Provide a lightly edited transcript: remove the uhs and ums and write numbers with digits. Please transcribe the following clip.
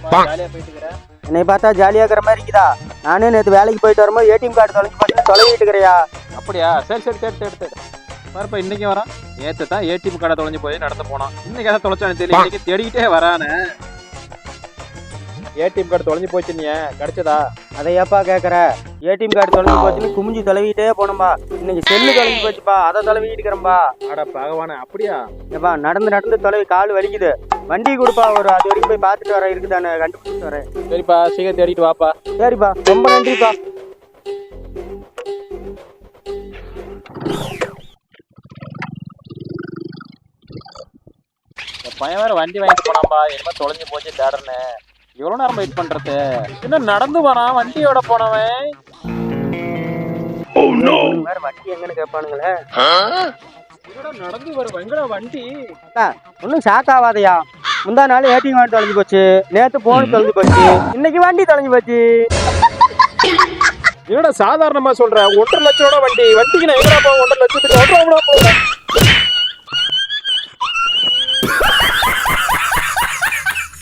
ஜாலியா போயிட்டு இருக்கிற. என்னை பார்த்தா ஜாலியா இருக்கிற மாதிரி இருக்குதா? நானே நேற்று வேலைக்கு போயிட்டு வரும்போது ஏடிஎம் கார்டு தொலைஞ்சு போச்சுன்னு தொலைவிட்டு இருக்கிறியா? அப்படியா? சரி சரி தேடு தேடு தேடு. பாருப்பா இன்னைக்கு வரான். நேற்று தான் ஏடிஎம் கார்டை தொலைஞ்சு போய் நடந்து போனான். இன்னைக்கு எதை தொலைச்சானு தெரியல. இன்னைக்கு தேடிக்கிட்டே வரானே. ஏடிஎம் கார்டு தொலைஞ்சு போச்சு. நீ கிடைச்சதா? அதை ஏப்பா கேட்குற? ஏடிஎம் கார்டு தொலைஞ்சு போச்சுன்னு குமிஞ்சு தொலைவிட்டே போனோம்பா. இன்னைக்கு செல்லு தொலைஞ்சு போச்சுப்பா, அதை தொலைவிட்டு இருக்கிறேன்பா. அட பகவானே, அப்படியா? ஏப்பா நடந்து நடந்து தொலைவி கால் வலிக்குது. வண்டி கொடுப்பா, ஒரு அது வரைக்கும் போய் பார்த்துட்டு வரேன், இருக்குதானே கண்டுபிடிச்சிட்டு வரேன். சரிப்பா சீக்கிரம் தேடிட்டு வாப்பா. சரிப்பா, ரொம்ப நன்றிப்பா. பையன் வேற வண்டி வாங்கிட்டு போனாம்பா. என்னமா தொலைஞ்சு போச்சு தேடுறேன்னு. எவ்வளவு நேரம் வெயிட் பண்றது? இன்னும் நடந்து வரான் வண்டியோட போனவன். வேற வண்டி எங்கன்னு கேட்பானுங்களே. நடந்து வரும் எங்கடா வண்டி? ஒன்னும் ஷாக் ஆகாதையா? முந்தா நாள் ஏடிஎம் கார்டு தொலைஞ்சு போச்சு, நேத்து போன் தொலைஞ்சு போச்சு, இன்னைக்கு வண்டி தொலைஞ்சு போச்சு. என்னடா சாதாரணமா சொல்ற? 1.5 லட்சம் வண்டி. வண்டிக்கு நான் எங்கடா போவேன்? 1.5 லட்சத்துக்கு 1.5 ரூபா போவேன்.